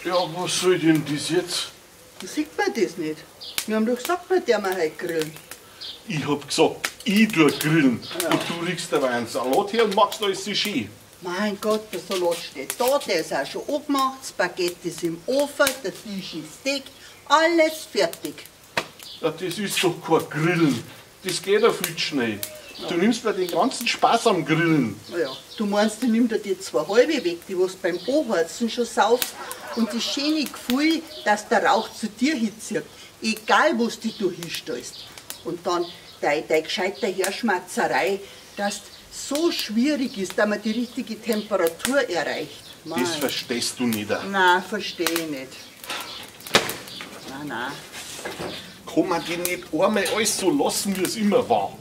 Ja, was soll denn das jetzt? Sieht man das nicht? Wir haben doch gesagt, wir dürfen heute grillen. Ich hab gesagt, ich tu grillen. Ja. Und du riechst dabei einen Salat her und machst alles so schön. Mein Gott, der Salat steht da, der ist auch schon angemacht, das Baguette ist im Ofen, der Fisch ist dick, alles fertig. Ja, das ist doch kein Grillen. Das geht ja viel zu schnell. Du nimmst mir den ganzen Spaß am Grillen. Ja, du meinst, du nimmst dir die 2 halbe weg, die was beim Anheizen schon saufst, und das schöne Gefühl, dass der Rauch zu dir hinzieht, egal was du hinstellst. Und dann deine gescheite Herschmatzerei, dass es so schwierig ist, dass man die richtige Temperatur erreicht. Das verstehst du nicht. Nein, verstehe ich nicht. Nein. Kann man denn nicht einmal alles so lassen, wie es immer war?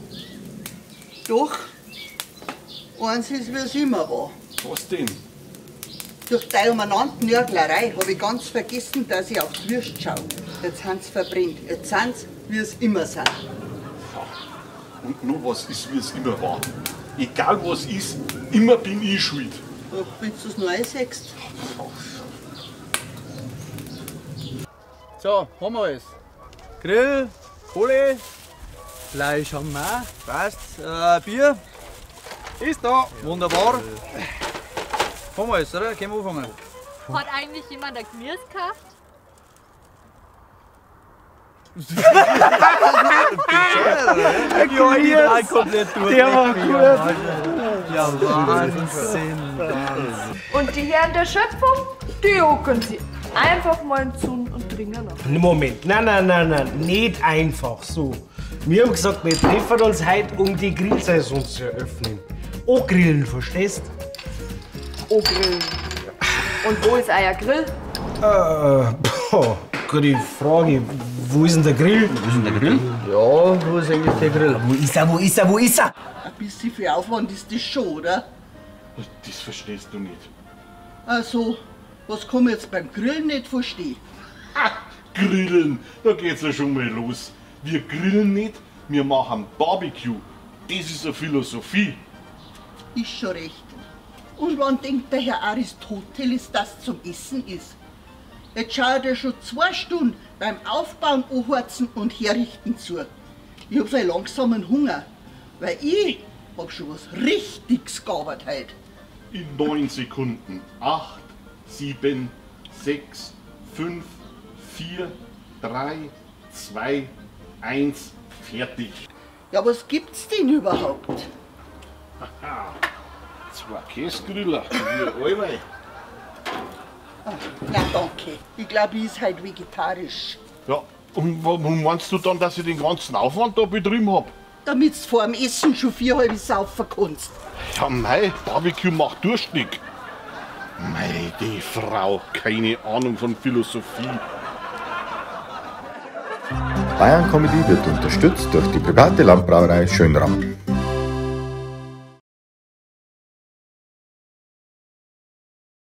Doch, eins ist, wie es immer war. Was denn? Durch deine umeinander Nörglerei habe ich ganz vergessen, dass ich auf die Würst schaue. Jetzt sind sie verbrennt. Jetzt sind sie, wie es immer sind. Und nur was ist, wie es immer war. Egal was ist, immer bin ich schuld. Ach, willst du es noch einsägst? So, haben wir alles. Grill, Kohle, Fleisch haben wir auch. Passt. Bier ist da. Wunderbar. Haben wir alles, oder? Können wir anfangen? Hat eigentlich jemand ein Gemüse gekauft? Ja, ich war komplett durch. Der war gut. Ja, Wahnsinn. Und die Herren der Schöpfung, die jucken sie einfach mal zu und trinken noch. Moment, nein, nicht einfach so. Wir haben gesagt, wir treffen uns heute, um die Grillsaison zu eröffnen. Grillen, verstehst? Grillen. Und wo ist euer Grill? Gute Frage. Wo ist denn der Grill? Ja, wo ist eigentlich der Grill? Wo ist er? Ein bisschen viel Aufwand ist das schon, oder? Das verstehst du nicht. Also, was kann man jetzt beim Grillen nicht verstehen? Grillen, da geht's ja schon mal los. Wir grillen nicht, wir machen Barbecue. Das ist eine Philosophie. Ist schon recht. Und wann denkt der Herr Aristoteles, dass zum Essen ist? Jetzt schaut er schon 2 Stunden beim Aufbauen, Anheizen und Herrichten zu. Ich hab so einen langsamen Hunger, weil ich hab schon was Richtiges gearbeitet heute. In 9 Sekunden. 8, 7, 6, 5, 4, 3, 2, 1, fertig. Ja, was gibt's denn überhaupt? Aha, 2 Käsegrüller, wie allweil. Na danke, ich glaube, ich ist halt vegetarisch. Ja, und warum meinst du dann, dass ich den ganzen Aufwand da betrieben hab? Damit's vor dem Essen schon 4 halbe saufen kannst. Ja, mei, Barbecue macht durstig. Mei, die Frau, keine Ahnung von Philosophie. Bayern Comedy wird unterstützt durch die private Landbrauerei Schönram.